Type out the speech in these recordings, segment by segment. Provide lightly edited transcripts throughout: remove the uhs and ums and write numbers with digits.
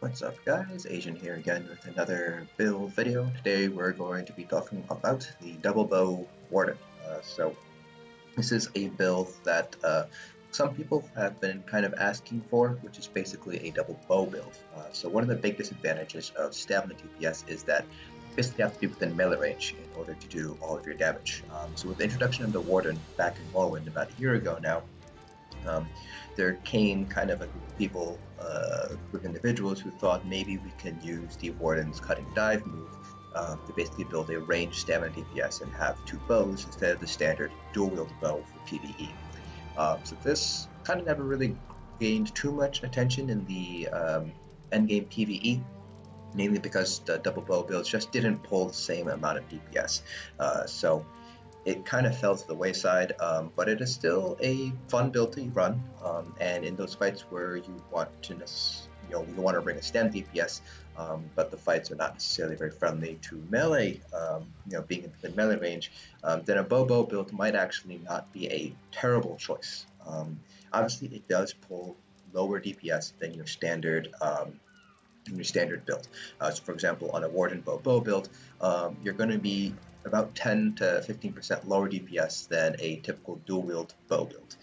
What's up guys, Asian here again with another build video. Today we're going to be talking about the double bow Warden. So this is a build that some people have been kind of asking for, which is basically a double bow build. So one of the big disadvantages of stamina DPS is that you basically have to be within melee range in order to do all of your damage. So with the introduction of the Warden back in Morrowind about a year ago now, there came kind of a group of people, group of individuals who thought maybe we can use the Warden's cutting dive move to basically build a ranged stamina DPS and have two bows instead of the standard dual wield bow for PvE. So this kind of never really gained too much attention in the endgame PvE, mainly because the double bow builds just didn't pull the same amount of DPS. So it kind of fell to the wayside, but it is still a fun build to run, and in those fights where you want to, you want to bring a stand DPS, but the fights are not necessarily very friendly to melee, being in melee range, then a bow build might actually not be a terrible choice. Obviously, it does pull lower DPS than your standard build. So for example, on a Warden bow build, you're going to be about 10 to 15% lower DPS than a typical dual wield bow build,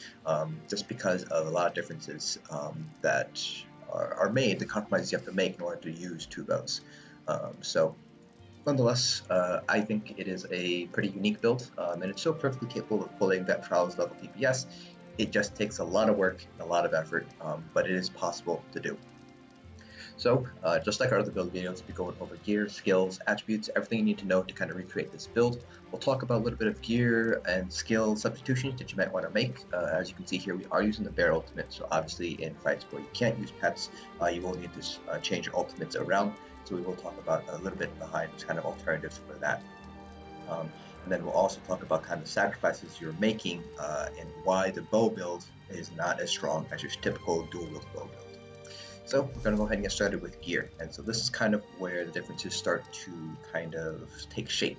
just because of a lot of differences that are made, the compromises you have to make in order to use two bows. So nonetheless, I think it is a pretty unique build, and it's so perfectly capable of pulling that Trials level DPS. It just takes a lot of work and a lot of effort, but it is possible to do. So, just like our other build videos, we'll be going over gear, skills, attributes, everything you need to know to kind of recreate this build. We'll talk about a little bit of gear and skill substitutions that you might want to make. As you can see here, we are using the bear ultimate, so obviously in fights where you can't use pets, you will need to change your ultimates around. So we will talk about a little bit behind kind of alternatives for that. And then we'll also talk about kind of sacrifices you're making and why the bow build is not as strong as your typical dual wield bow build. So we're going to go ahead and get started with gear, and so this is kind of where the differences start to kind of take shape,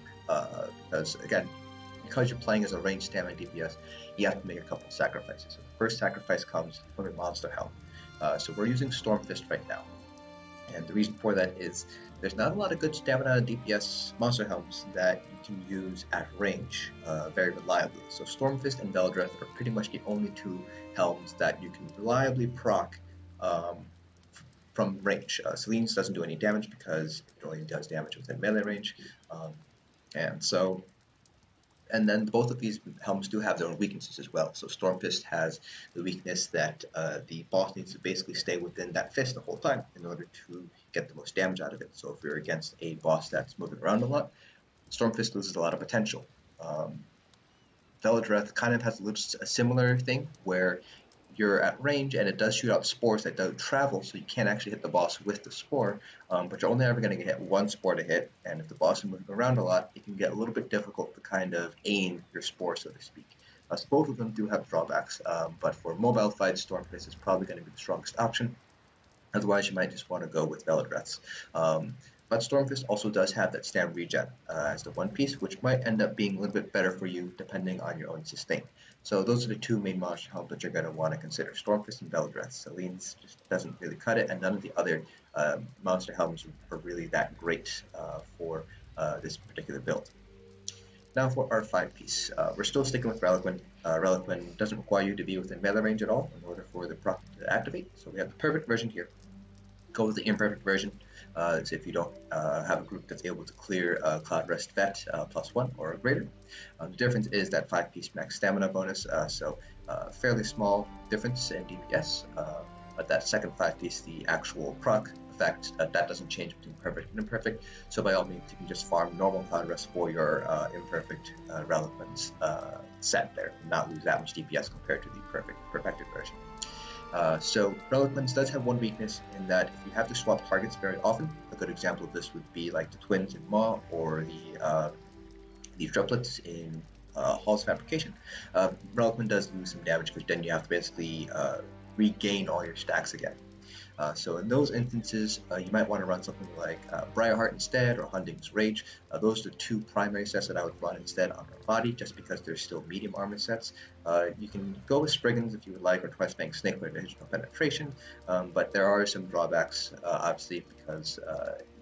because you're playing as a ranged stamina DPS, you have to make a couple of sacrifices. So the first sacrifice comes from a monster helm. So we're using Stormfist right now, and the reason for that is there's not a lot of good stamina DPS monster helms that you can use at range very reliably. So Stormfist and Velidreth are pretty much the only two helms that you can reliably proc from range. Selene's doesn't do any damage because it only does damage within melee range, and then both of these helms do have their own weaknesses as well. So Stormfist has the weakness that the boss needs to basically stay within that fist the whole time in order to get the most damage out of it. So if you're against a boss that's moving around a lot, Stormfist loses a lot of potential. Velidreth kind of has a similar thing where you're at range and it does shoot out spores that don't travel, so you can't actually hit the boss with the spore, but you're only ever going to get one spore to hit, and if the boss is moving around a lot, it can get a little bit difficult to kind of aim your spore, so to speak. So both of them do have drawbacks, but for mobile fights, Stormfist is probably going to be the strongest option. Otherwise, you might just want to go with Velidreth's. But Stormfist also does have that stand regen as the one piece, which might end up being a little bit better for you depending on your own sustain. So those are the two main monster helms that you're going to want to consider, Stormfist and Velidreth. Selene's just doesn't really cut it, and none of the other monster helms are really that great for this particular build. Now for our 5-piece, we're still sticking with Relequen. Relequen doesn't require you to be within melee range at all in order for the proc to activate, so we have the perfect version here. Go with the imperfect version. So if you don't have a group that's able to clear Cloud Rest Vet +1 or greater. The difference is that 5-piece max stamina bonus, so fairly small difference in DPS, but that second 5-piece, the actual proc effect, that doesn't change between perfect and imperfect, so by all means you can just farm normal Cloud Rest for your imperfect Relequen's set there, and not lose that much DPS compared to the perfected version. So Relequen does have one weakness in that if you have to swap targets very often, a good example of this would be like the twins in Maw or the triplets in Hall's Fabrication. Relequen does lose some damage because then you have to basically regain all your stacks again. So in those instances, you might want to run something like Briarheart instead, or Hunding's Rage. Those are the two primary sets that I would run instead on our body, just because they're still medium armor sets. You can go with Spriggans if you would like, or Twice-Fang Snake with additional penetration, but there are some drawbacks, obviously, because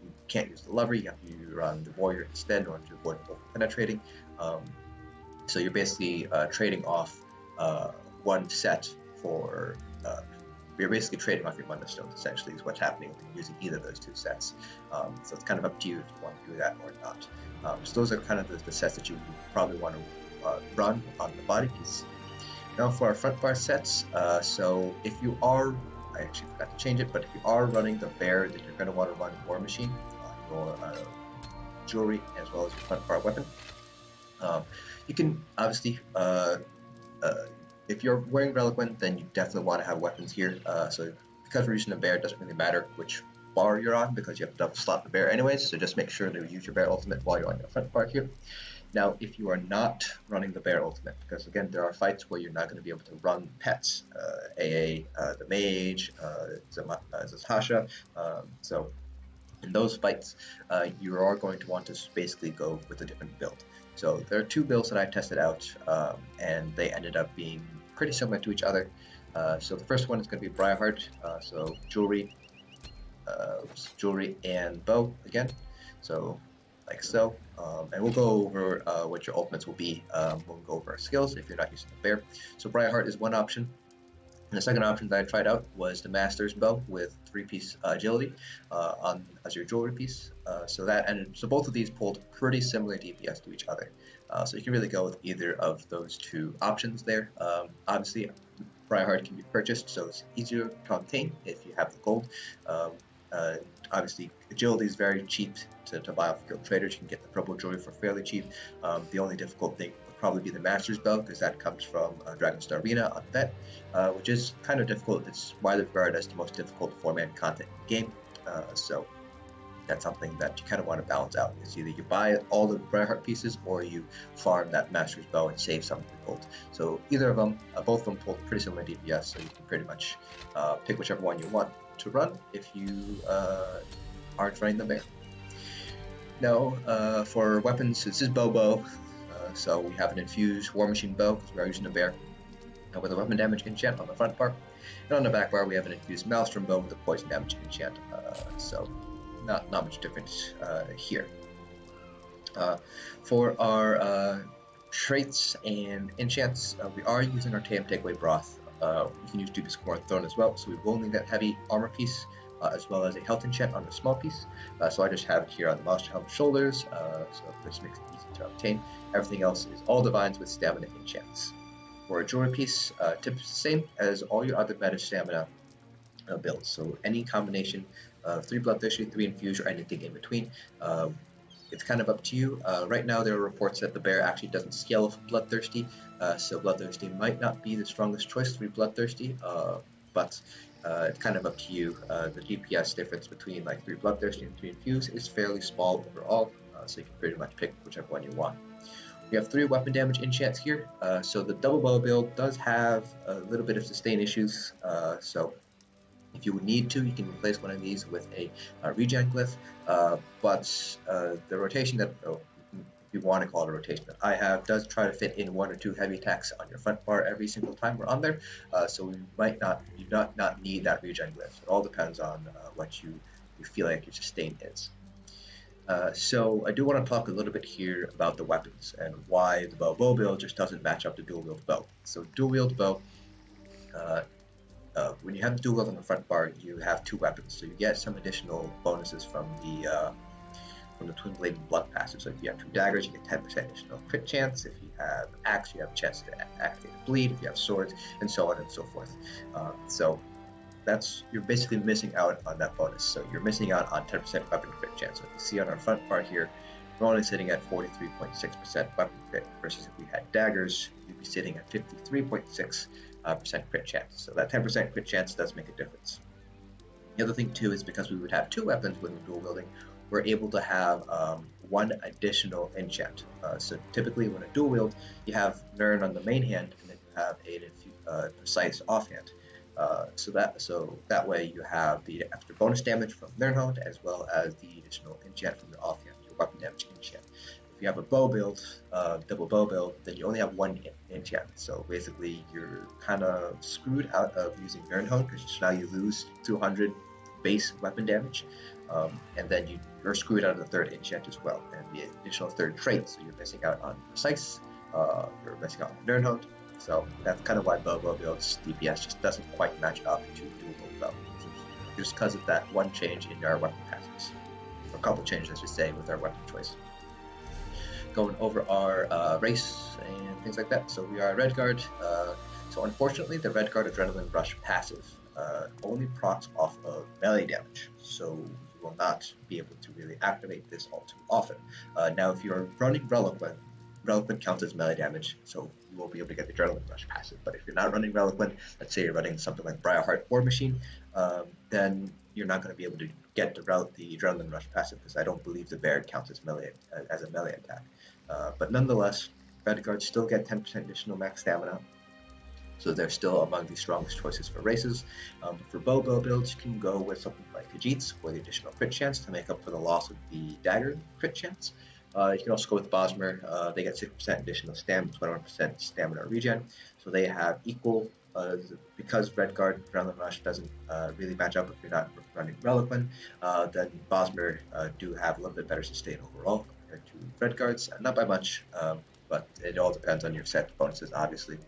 you can't use the Lover. You have to run the Warrior instead in order to avoid penetrating. So you're basically trading off one set for you're basically trading off your Mundus stones, essentially, is what's happening when you're using either of those two sets. So it's kind of up to you if you want to do that or not. So those are kind of the sets that you probably want to run on the body piece. Now for our front bar sets, so if you are, I actually forgot to change it, but if you are running the bear, then you're going to want to run War Machine on your jewelry as well as your front bar weapon. You can obviously if you're wearing Relequen, then you definitely want to have weapons here. So because we're using a bear, it doesn't really matter which bar you're on, because you have to double slot the bear anyways, so just make sure to use your bear ultimate while you're on your front bar here. Now, if you are not running the bear ultimate, because again, there are fights where you're not going to be able to run pets, AA, the mage, Zatasha, so in those fights, you are going to want to basically go with a different build. So there are two builds that I tested out, and they ended up being pretty similar to each other. So the first one is going to be Briarheart, so jewelry and bow again, so like so. And we'll go over what your ultimates will be when we go over our skills if you're not using the bear. So Briarheart is one option. And the second option that I tried out was the Master's Bow with 3-piece agility as your jewelry piece. So both of these pulled pretty similar DPS to each other. So you can really go with either of those two options there. Obviously, Briarheart can be purchased, so it's easier to obtain if you have the gold. Obviously, agility is very cheap to buy off guild traders. You can get the purple jewelry for fairly cheap. The only difficult thing would probably be the Master's Bow, because that comes from Dragonstar Arena on Vet, which is kind of difficult. It's widely regarded as the most difficult 4-man content in the game. So that's something that you kind of want to balance out. It's either you buy all the Briarheart pieces, or you farm that Master's Bow and save some of the gold. So either of them, both of them pull pretty similar DPS, so you can pretty much pick whichever one you want to run if you aren't running the bear. Now for weapons, this is bow. So we have an infused War Machine Bow, because we are using a bear, with a weapon damage enchant on the front bar, and on the back bar we have an infused Maelstrom Bow with a poison damage enchant. So not much difference here. For our traits and enchants, we are using our Artaeum Takeaway Broth. You can use Dubious Throne as well, so we will need that heavy armor piece, as well as a health enchant on the small piece. So I just have it here on the Monster Helm shoulders, so this makes it easy to obtain. Everything else is all divines with stamina enchants. For a jewelry piece, tips the same as all your other meta stamina builds. So any combination of 3 Bloodthirsty, 3 Infused, or anything in between. It's kind of up to you. Right now there are reports that the bear actually doesn't scale for Bloodthirsty, so Bloodthirsty might not be the strongest choice to be Bloodthirsty, but it's kind of up to you. The DPS difference between like 3 Bloodthirsty and 3 Infused is fairly small overall, so you can pretty much pick whichever one you want. We have 3 weapon damage enchants here, so the double bow build does have a little bit of sustain issues, so if you would need to, you can replace one of these with a regen glyph, but the rotation that, if you want to call it a rotation, that I have does try to fit in 1 or 2 heavy attacks on your front bar every single time we're on there, so you do not need that regen glyph. It all depends on what you feel like your sustain is. So I do want to talk a little bit here about the weapons and why the bow build just doesn't match up to dual wield bow. So dual wield bow, when you have the dual wield on the front bar, you have 2 weapons, so you get some additional bonuses from the twin blade and blood passes. So if you have 2 daggers, you get 10% additional crit chance. If you have axe, you have a chance to activate bleed. If you have swords, and so on and so forth. So you're basically missing out on that bonus. So you're missing out on 10% weapon crit chance. So if you see on our front bar here, we're only sitting at 43.6% weapon crit, versus if we had daggers, we'd be sitting at 53.6% crit chance. So that 10% crit chance does make a difference. The other thing too is because we would have 2 weapons when we're dual wielding, we're able to have 1 additional enchant. So typically when a dual wield, you have Nern on the main hand, and then you have a precise offhand. So that way you have the extra bonus damage from Learnhound as well as the additional enchant from your offhand, your weapon damage enchant. If you have a bow build, double bow build, then you only have one enchant. So basically, you're kind of screwed out of using Learnhound because now you lose 200 base weapon damage, and then you're screwed out of the third enchant as well, and the additional third trait. So you're missing out on precise, you're missing out on Learnhound. So that's kind of why bow builds DPS just doesn't quite match up to dual bow, just because of that one change in our weapon passes, or a couple changes, I should say, with our weapon choice. Going over our race and things like that. So we are Redguard. So unfortunately, the Redguard Adrenaline Rush passive only procs off of melee damage, so you will not be able to really activate this all too often. Now, if you're running Relequen, Relequen counts as melee damage, so you will be able to get the Adrenaline Rush passive. But if you're not running Relequen, let's say you're running something like Briarheart War Machine, then you're not going to be able to get the Adrenaline Rush passive, because I don't believe the Baird counts as a melee attack. But nonetheless, Redguards still get 10% additional max stamina, so they're still among the strongest choices for races. For bow builds, you can go with something like Khajiits for the additional crit chance to make up for the loss of the dagger crit chance. You can also go with Bosmer. They get 6% additional stamina, 21% stamina regen, so they have equal. Because Redguard Adrenaline Rush doesn't really match up if you're not running Relequen, then Bosmer do have a little bit better sustain overall compared to Redguards. Not by much, but it all depends on your set bonuses, obviously.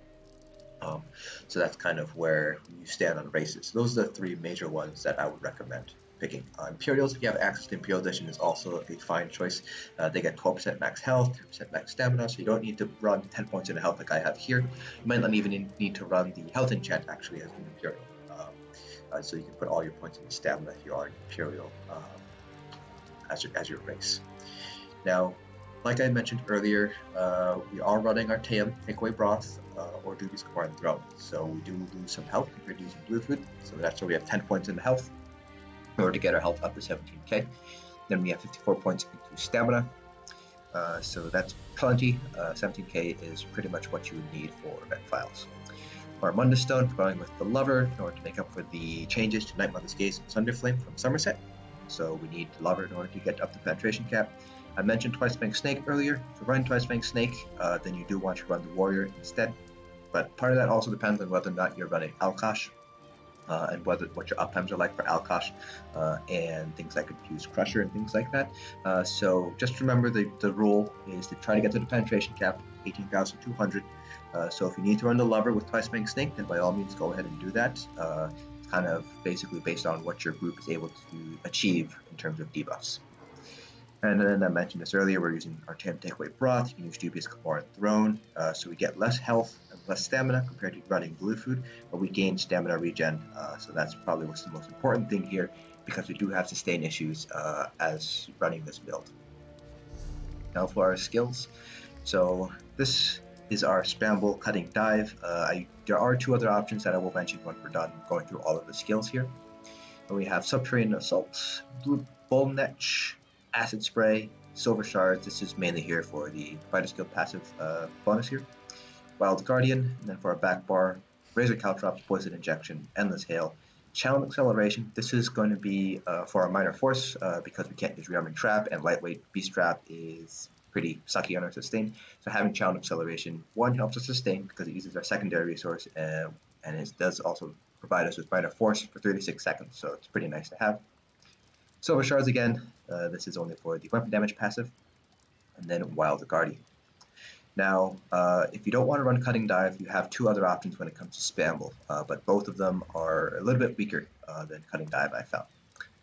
So that's kind of where you stand on races. Those are the three major ones that I would recommend picking. Imperials, if you have access to Imperial Edition, is also a fine choice. They get 12% max health, 10% max stamina, so you don't need to run 10 points into health like I have here. You might not even need to run the health enchant actually as an Imperial. So you can put all your points into stamina if you are an Imperial as your race. Now, like I mentioned earlier, we are running Artaeum, Takeaway Broth, or Dubious Camoran Throne. So we do lose some health compared to using blue food. So that's where we have 10 points in the health in order to get our health up to 17k. Then we have 54 points into stamina. So that's plenty. 17k is pretty much what you would need for event files. For our Mundus Stone, we're going with the Lover in order to make up for the changes to Night Mother's Gaze and Sunderflame from Somerset. So we need the Lover in order to get up the penetration cap. I mentioned Twice Fanged Snake earlier. If you're running Twice Fanged Snake, then you do want to run the Warrior instead. But part of that also depends on whether or not you're running Alkosh, and what your uptimes are like for Alkosh, and things like Infused Crusher and things like that. So just remember the rule is to try to get to the penetration cap, 18,200. So if you need to run the Lover with Twice Fanged Snake, then by all means go ahead and do that. It's kind of basically based on what your group is able to achieve in terms of debuffs. And then I mentioned this earlier, we're using Artaeum Takeaway Broth. You can use Dubious Camoran Throne, so we get less health and less stamina compared to running blue food, but we gain stamina regen, so that's probably what's the most important thing here, because we do have sustain issues as running this build. Now for our skills, so this is our Spammable Cutting Dive. There are two other options that I will mention when we're done going through all of the skills here. And we have Subterranean Assault, Bull Netch, Acid Spray, Silver Shards. This is mainly here for the Fighter Skill passive bonus here. Wild Guardian, and then for our back bar, Razor Caltrops, Poison Injection, Endless Hail, Challenge Acceleration. This is going to be for our Minor Force because we can't use Rearming Trap, and Lightweight Beast Trap is pretty sucky on our sustain. So having Challenge Acceleration, one, helps us sustain because it uses our secondary resource, and it does also provide us with Minor Force for 36 seconds, so it's pretty nice to have. Silver Shards again, this is only for the weapon damage passive, and then Wild Guardian. Now, if you don't want to run Cutting Dive, you have two other options when it comes to Spammable, but both of them are a little bit weaker than Cutting Dive, I found.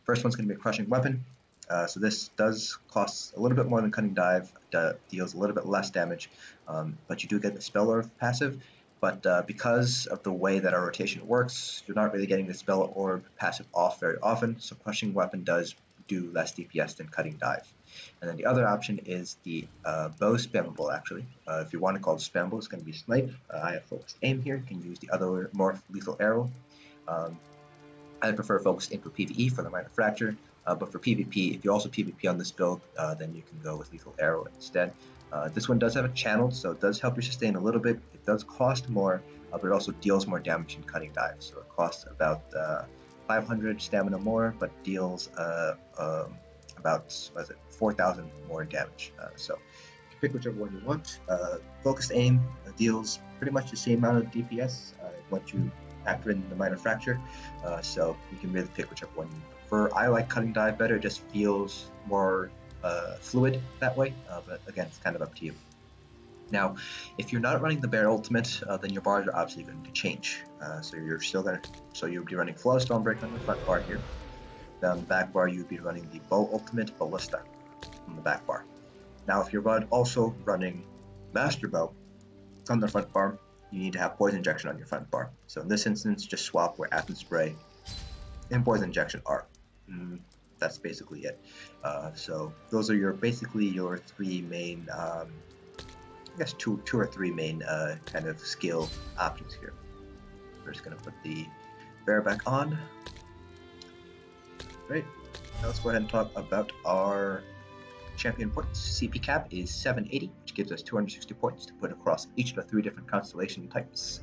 First one's going to be Crushing Weapon. So this does cost a little bit more than Cutting Dive, deals a little bit less damage, but you do get the Spell Orb passive. But because of the way that our rotation works, you're not really getting the Spell Orb passive off very often, so Crushing Weapon does do less DPS than Cutting Dive. And then the other option is the Bow Spammable, actually. If you want to call it Spammable, it's going to be Snipe. I have Focused Aim here. You can use the other more lethal arrow. I prefer Focused Aim for PvE for the Minor Fracture, but for PvP, if you also PvP on this build, then you can go with Lethal Arrow instead. This one does have a channel, so it does help you sustain a little bit. It does cost more, but it also deals more damage in cutting dives. So it costs about 500 stamina more, but deals about 4,000 more damage. So you can pick whichever one you want. Focused aim deals pretty much the same amount of DPS once you factor in the minor fracture. So you can really pick whichever one you prefer. I like cutting dive better. It just feels more fluid that way, but again, it's kind of up to you. Now, if you're not running the bear ultimate, then your bars are obviously going to change. So you'll be running Flawless Dawnbreaker on the front bar here. Then on the back bar, you'd be running the Bow Ultimate Ballista on the back bar. Now, if you're also running Master Bow on the front bar, you need to have Poison Injection on your front bar. So in this instance, just swap where Acid Spray and Poison Injection are. That's basically it. So those are basically your three main, I guess two or three main kind of skill options here. We're just going to put the bear back on. Right, now let's go ahead and talk about our champion points. CP cap is 780, which gives us 260 points to put across each of the 3 different constellation types.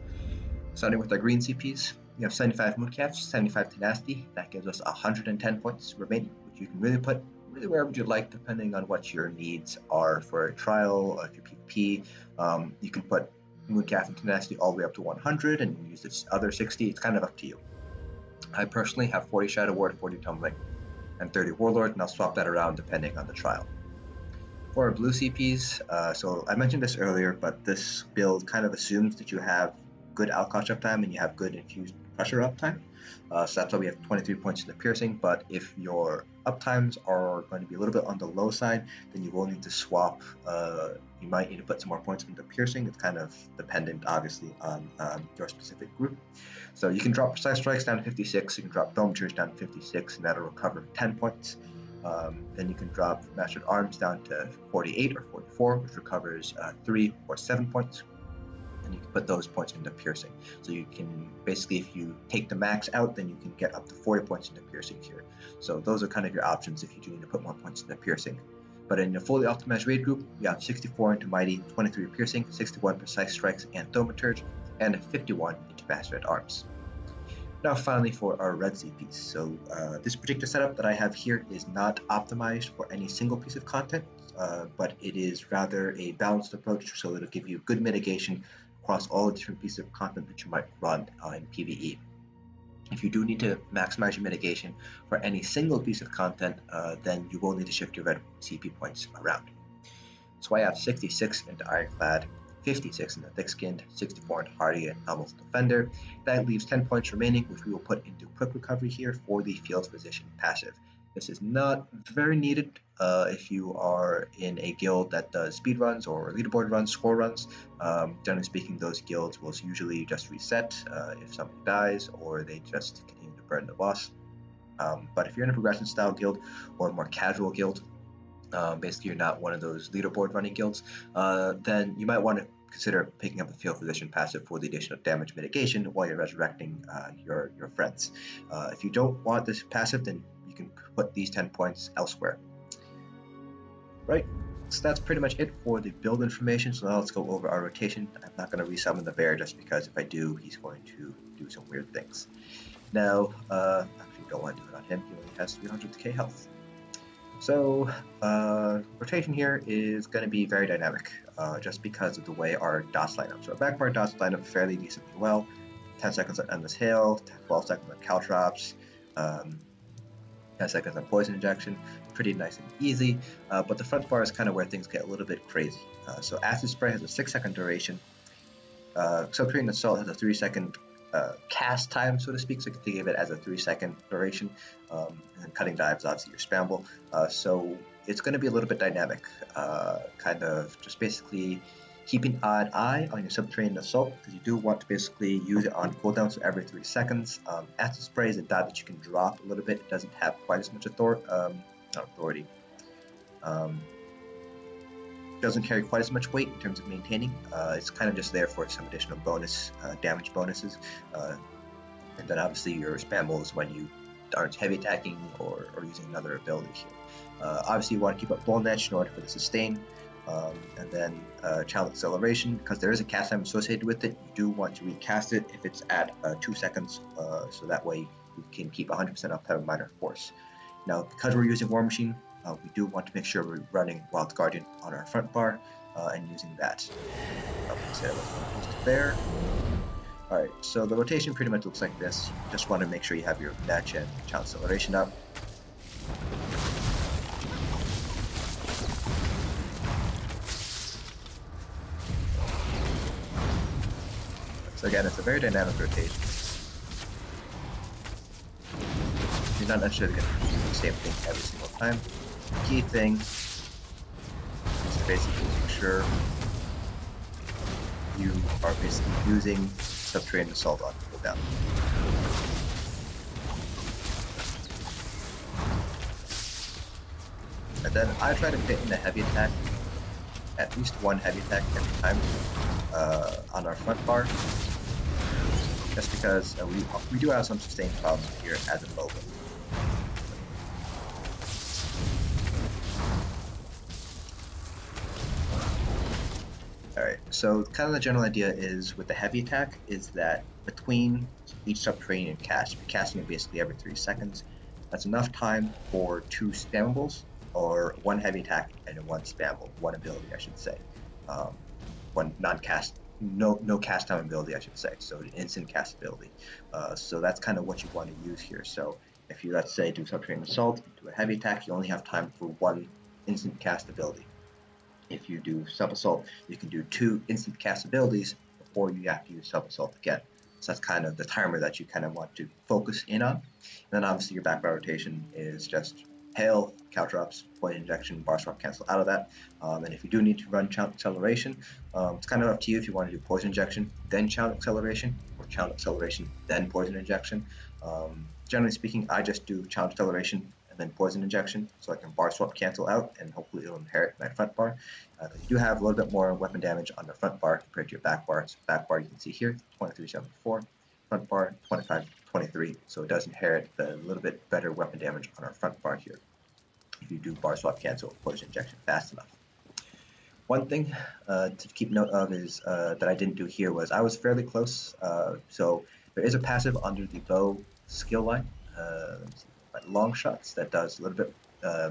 Starting with our green CPs, we have 75 Mooncaps, 75 Tenacity. That gives us 110 points remaining, which you can really put wherever you like, depending on what your needs are for a trial, or if you're PvP. You can put Mooncap and Tenacity all the way up to 100 and use this other 60. It's kind of up to you. I personally have 40 Shadow Ward, 40 Tumbling, and 30 Warlord, and I'll swap that around depending on the trial. For our blue CPs, so I mentioned this earlier, but this build kind of assumes that you have good Alkosh uptime and you have good infused pressure uptime. So that's why we have 23 points in the piercing, but if your uptimes are going to be a little bit on the low side, then you will need to swap. You might need to put some more points into piercing. It's kind of dependent, obviously, on your specific group. So you can drop Precise Strikes down to 56, you can drop Thaumaturge down to 56, and that'll recover 10 points. Then you can drop Mastered Arms down to 48 or 44, which recovers 3 or 7 points. And you can put those points into piercing. So you can basically, if you take the max out, then you can get up to 40 points into piercing here. So those are kind of your options if you do need to put more points into piercing. But in your fully optimized raid group, you have 64 into Mighty, 23 piercing, 61 Precise Strikes and Thaumaturge, and 51 into Mastered Arms. Now finally for our red CPs. So this particular setup that I have here is not optimized for any single piece of content, but it is rather a balanced approach, so it'll give you good mitigation across all the different pieces of content that you might run in PvE. If you do need to maximize your mitigation for any single piece of content, then you will need to shift your red CP points around. So I have 66 into Ironclad, 56 into Thick-Skinned, 64 into Hardy and Helm's Defender. That leaves 10 points remaining, which we will put into Quick Recovery here for the Field Physician passive. This is not very needed if you are in a guild that does speed runs or leaderboard runs, score runs. Generally speaking, those guilds will usually just reset if somebody dies, or they just continue to burn the boss. But if you're in a progression style guild or a more casual guild, basically you're not one of those leaderboard running guilds, then you might want to consider picking up the Field Physician passive for the additional damage mitigation while you're resurrecting your friends. If you don't want this passive, then you can put these 10 points elsewhere. Right, so that's pretty much it for the build information. So now let's go over our rotation. I'm not going to resummon the bear just because if I do, he's going to do some weird things. Now, actually don't want to do it on him. He only has 300k health. So rotation here is going to be very dynamic just because of the way our dots line up. So our back bar dots line up fairly decently well. 10 seconds on Endless Hail, 12 seconds on Caltrops, 10 seconds on Poison Injection, pretty nice and easy, but the front bar is kind of where things get a little bit crazy. So Acid Spray has a 6-second duration, Subterranean Assault has a 3-second cast time, so to speak, so you can think of it as a 3-second duration, and Cutting Dives obviously your spamble, so it's going to be a little bit dynamic, kind of just basically keeping an eye on your Subterranean Assault, because you do want to basically use it on cooldown, so every 3 seconds. Acid Spray is a dive that you can drop a little bit. It doesn't have quite as much authority. Doesn't carry quite as much weight in terms of maintaining. It's kind of just there for some additional bonus damage bonuses. And then obviously your spamble is when you aren't heavy attacking or using another ability here. Obviously you want to keep up Bull Netch in order for the sustain. And then Child Acceleration, because there is a cast time associated with it, you do want to recast it if it's at 2 seconds, so that way you can keep 100% uptime of Minor Force. Now, because we're using War Machine, we do want to make sure we're running Wild Guardian on our front bar and using that. So let's post there. Alright, so the rotation pretty much looks like this. You just want to make sure you have your Netch and Child Acceleration up. So again, it's a very dynamic rotation. You're not necessarily going to do the same thing every single time. The key thing is to basically make sure you are basically using Subterranean Assault on cooldown. And then I try to fit in a heavy attack, at least one heavy attack every time on our front bar, just because we do have some sustained problems here as a bow build. Alright, so kind of the general idea is with the heavy attack is that between each Subterranean cast, you're casting it basically every 3 seconds. That's enough time for 2 spammables, or 1 heavy attack and 1 spammable, 1 ability I should say. 1 non-cast, no cast time ability I should say, so an instant cast ability. So that's kind of what you want to use here. So if you, let's say, do Subterranean Assault, do a heavy attack, you only have time for 1 instant cast ability. If you do Sub-Assault, you can do 2 instant cast abilities before you have to use Sub-Assault again. So that's kind of the timer that you kind of want to focus in on. And then obviously your back bar rotation is just Hail, Caltrops, Point Injection, Bar Swap cancel out of that. And if you do need to run Child Acceleration, it's kind of up to you if you want to do Poison Injection, then Child Acceleration, or Child Acceleration, then Poison Injection. Generally speaking, I just do Child Acceleration and then Poison Injection, so I can Bar Swap cancel out, and hopefully it'll inherit my front bar. Because you do have a little bit more weapon damage on the front bar compared to your back bar. So back bar you can see here, 2374, front bar 2523, so it does inherit the little bit better weapon damage on our front bar here if you do Bar Swap cancel or Poison Injection fast enough. One thing to keep note of is that I didn't do here was I was fairly close, so there is a passive under the bow skill line. Let me see. Long shots that does a little bit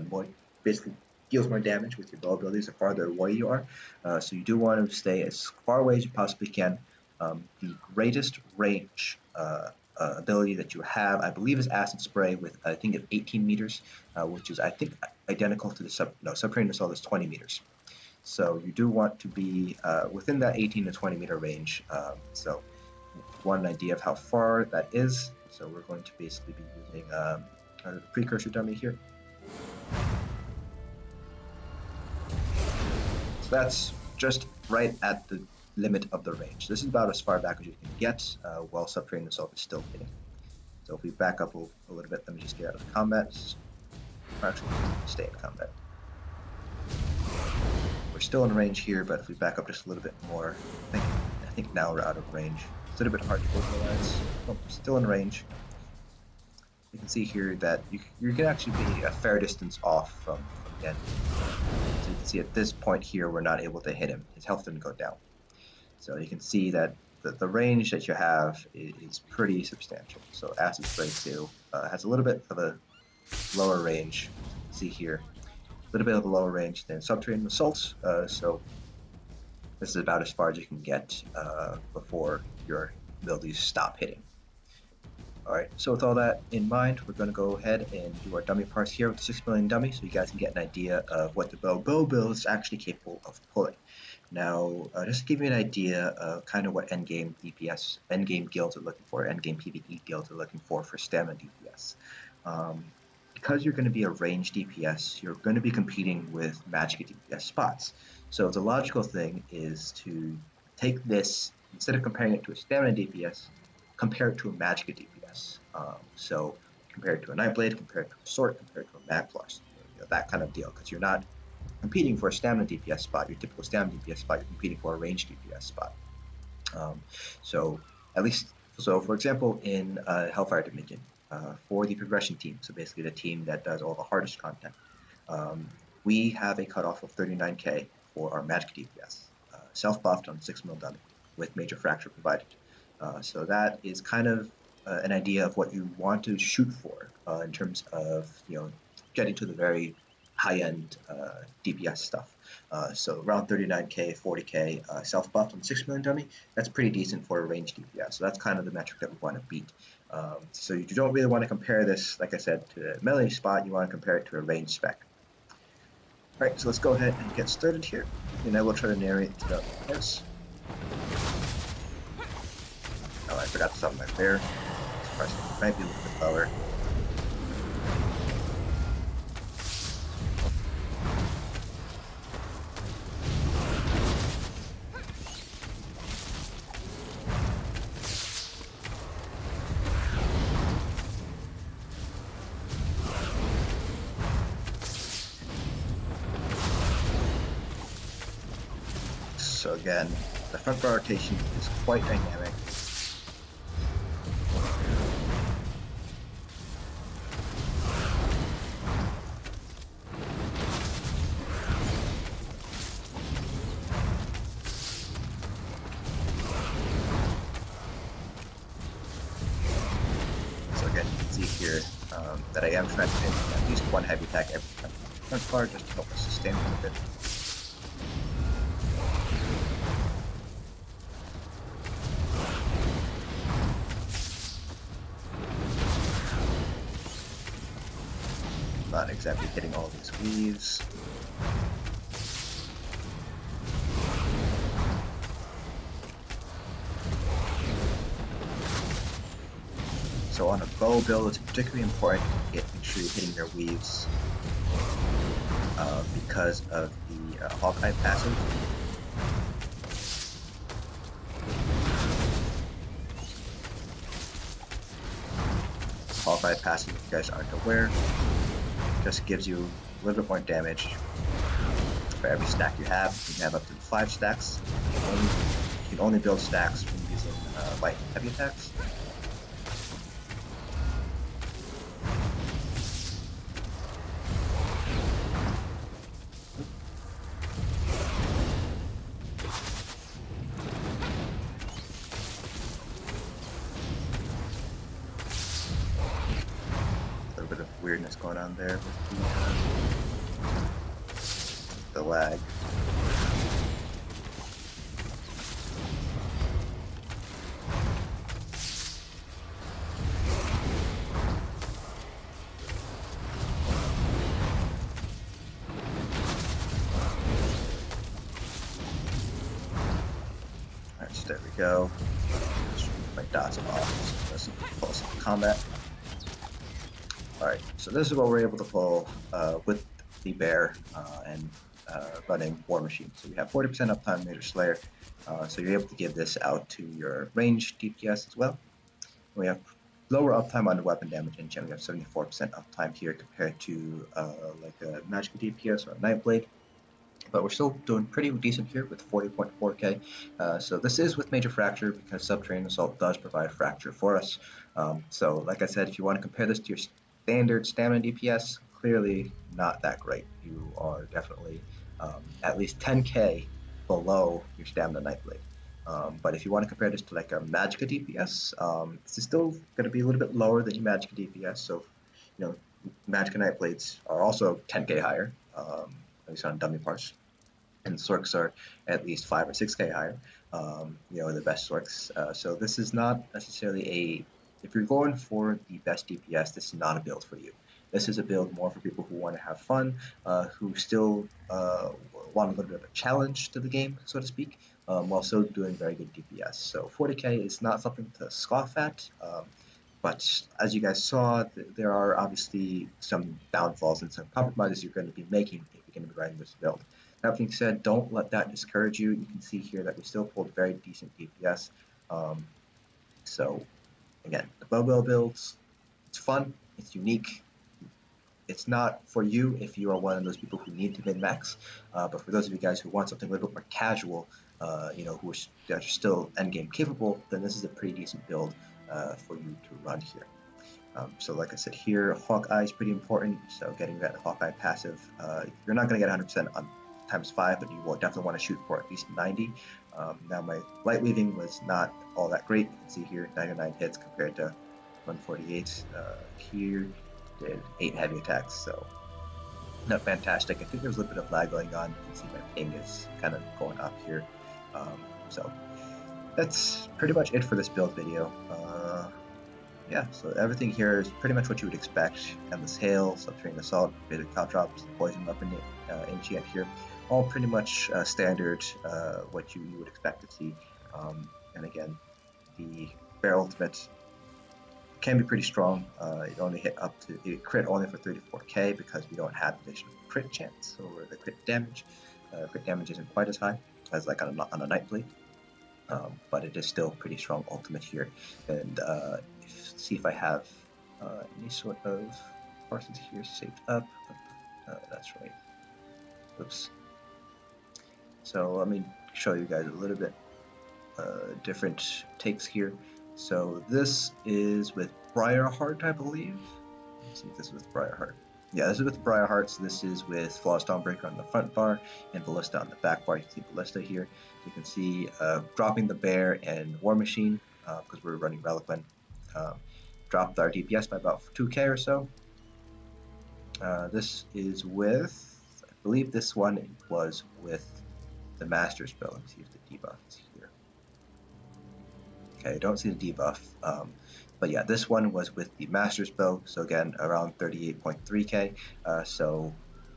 more, basically deals more damage with your bow abilities the farther away you are. So you do want to stay as far away as you possibly can. The greatest range ability that you have, I believe, is Acid Spray with I think it's 18 meters, which is I think identical to the Subterranean Assault is 20 meters. So you do want to be within that 18 to 20 meter range. So if you want an idea of how far that is, so we're going to basically be using the precursor dummy here. So that's just right at the limit of the range. This is about as far back as you can get while Subterranean Assault is still hitting. So if we back up a little bit, let me just get out of combat. Or actually, stay in combat. We're still in range here, but if we back up just a little bit more, I think now we're out of range. It's a little bit hard to visualize. Oh, still in range. You can see here that you can actually be a fair distance off from the enemy. So you can see at this point here, we're not able to hit him. His health didn't go down. So you can see that the range that you have is pretty substantial. So Acid Spray 2 has a little bit of a lower range. You can see here, a little bit of a lower range than Subterranean Assaults. So this is about as far as you can get before your abilities stop hitting. Alright, so with all that in mind, we're going to go ahead and do our dummy parse here with the 6 million dummy so you guys can get an idea of what the bow build is actually capable of pulling. Now, just to give you an idea of kind of what endgame DPS, endgame guilds are looking for, endgame PvE guilds are looking for stamina DPS. Because you're going to be a range DPS, you're going to be competing with magic DPS spots. So the logical thing is to take this, instead of comparing it to a stamina DPS, compare it to a magic DPS. So compare it to a Nightblade, compare it to a Sword, compare it to a Magplar, that kind of deal, because you're not competing for a stamina DPS spot, your typical stamina DPS spot, you're competing for a range DPS spot. So for example, in Hellfire Dominion, for the progression team, so basically the team that does all the hardest content, we have a cutoff of 39k for our magic DPS, self-buffed on 6 mil dummy with major fracture provided. So that is kind of an idea of what you want to shoot for in terms of getting to the very high-end DPS stuff. So around 39k, 40k self-buffed on 6 million dummy, that's pretty decent for a range DPS. So that's kind of the metric that we want to beat. So you don't really want to compare this, like I said, to a melee spot. You want to compare it to a range spec. All right, so let's go ahead and get started here, and I will try to narrate throughout the parse. Oh, I forgot to summon my bear. This parse might be a little bit lower. So again, the front bar rotation is quite dynamic. So again, you can see here that I am trying to hit at least one heavy attack every time front bar just to help us sustain a little bit. Not exactly hitting all these weaves. So on a bow build, it's particularly important to make sure you're hitting your weaves because of the Hawkeye passive. Hawkeye passive, if you guys aren't aware, just gives you a little bit more damage for every stack you have. You can have up to 5 stacks. You can only build stacks from using light and heavy attacks. Weirdness going on there with the lag. Alright, so there we go. Just my dots off. So let's pull some combat. Alright, so this is what we're able to pull with the bear and running War Machine. So we have 40% uptime Major Slayer, so you're able to give this out to your range DPS as well. We have lower uptime on the weapon damage enchant. We have 74% uptime here compared to like a magic DPS or a Nightblade. But we're still doing pretty decent here with 40.4k. So this is with major fracture because Subterranean Assault does provide fracture for us. So like I said, if you want to compare this to your standard stamina DPS, clearly not that great. You are definitely at least 10k below your stamina Nightblade. But if you want to compare this to like a Magicka DPS, this is still going to be a little bit lower than your Magicka DPS. So, Magicka Nightblades are also 10k higher, at least on dummy parse. And Sorks are at least 5 or 6k higher, the best Sorks. So this is not necessarily if you're going for the best DPS, this is not a build for you. This is a build more for people who want to have fun, who still want a little bit of a challenge to the game, so to speak, while still doing very good DPS. So 40k is not something to scoff at, but as you guys saw, there are obviously some downfalls and some compromises you're going to be making if you're going to be running this build. That being said, don't let that discourage you. You can see here that we still pulled very decent DPS. So again, the bow builds, it's fun, it's unique. It's not for you if you are one of those people who need to min-max, but for those of you guys who want something a little bit more casual, who are still endgame capable, then this is a pretty decent build for you to run here. So like I said here, Hawkeye is pretty important, so getting that Hawkeye passive, you're not going to get 100% on times 5, but you will definitely want to shoot for at least 90. Now my light weaving was not all that great. You can see here 99 hits compared to 148. Here did 8 heavy attacks, so not fantastic. I think there's a little bit of lag going on. You can see my ping is kind of going up here. So that's pretty much it for this build video. Yeah, so everything here is pretty much what you would expect. Endless Hail, Subterranean Assault, bit of Caltrops, Poison Weapon, enchant here. All pretty much standard, what you would expect to see. And again, the Bear Ultimate can be pretty strong. It only hit up to, it crit only for 34k because we don't have additional crit chance or the crit damage. Crit damage isn't quite as high as like on a Nightblade. But it is still pretty strong ultimate here. And see if I have any sort of parses here saved up. That's right. Oops. So let me show you guys a little bit different takes here. So this is with Briarheart, I believe. Let's see if this is with Briarheart. Yeah, this is with Briarheart, so this is with Flawless Dawnbreaker on the front bar and Ballista on the back bar. You can see Ballista here. You can see dropping the Bear and War Machine, because we're running Relequen, dropped our DPS by about 2k or so. This is with, I believe this one was with the Master Spell. Let me see if the debuff is here. Okay, I don't see the debuff. But yeah, this one was with the Master's Bow, so again, around 38.3k. So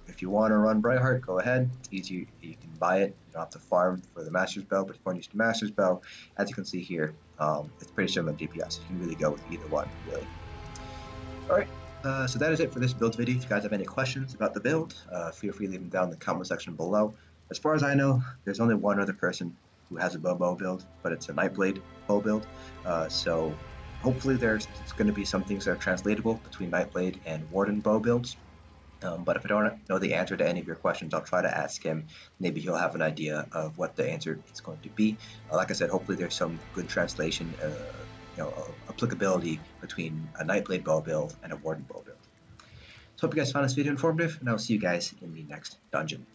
if you want to run Briarheart, go ahead. It's easy, you can buy it. You don't have to farm for the Master's Bow, but if you want to use the Master's Bow, as you can see here, it's pretty similar to DPS. You can really go with either one, really. Alright, so that is it for this build video. If you guys have any questions about the build, feel free to leave them down in the comment section below. As far as I know, there's only one other person who has a bow build, but it's a Nightblade bow build. So hopefully there's going to be some things that are translatable between Nightblade and Warden bow builds. But if I don't know the answer to any of your questions, I'll try to ask him. Maybe he'll have an idea of what the answer is going to be. Like I said, hopefully there's some good translation, applicability between a Nightblade bow build and a Warden bow build. So hope you guys found this video informative, and I'll see you guys in the next dungeon.